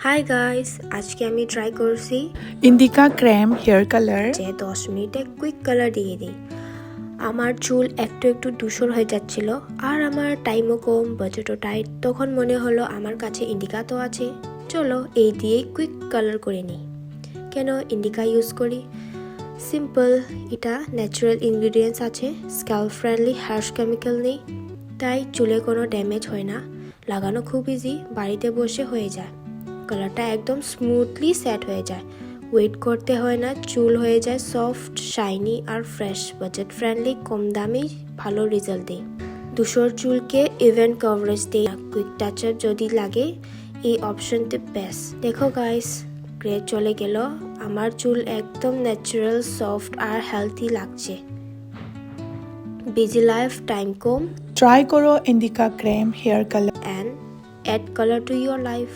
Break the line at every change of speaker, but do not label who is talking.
Hi guys, আজকে আমি try করছি
ইন্ডিকা ক্রেম হেয়ার কালার
যে 10 মিনিটে কুইক কালার দিয়ে দিই। আমার চুল একটু একটু ধূসর হয়ে যাচ্ছিল আর আমার টাইমও কম, বাজেটও টাইট। তখন মনে হলো আমার কাছে ইন্ডিকা তো আছে, চলো এই দিয়েই কুইক কালার করে নিই। কেন ইন্ডিকা ইউজ করি? সিম্পল, এটা ন্যাচারাল ইনগ্রিডিয়েন্টস আছে, স্ক্যাল্প ফ্রেন্ডলি, হার্শ কেমিক্যাল নেই, তাই চুলে কোনো ড্যামেজ হয় না, লাগানো খুব ইজি, বাড়িতে বসে হয়ে যায়। কালারটা একদম স্মুথলি সেট হয়ে যায়, ওয়েট করতে হয় না, চুল হয়ে যায় সফট, শাইনি আর ফ্রেশ। বাজেট ফ্রেন্ডলি, কম দামি, ভালো রেজাল্ট দেয়। ধূসর চুলকে ইভেন কভারেজ দেয়। কুইক টাচ আপ যদি লাগে এই অপশনটি বেস্ট। দেখো গাইস, গ্রে চলে গেল, আমার চুল একদম ন্যাচারাল, সফট আর হেলথি লাগছে। বিজি লাইফ, টাইম কম,
ট্রাই করো Indica creme hair colour
and add color to your life.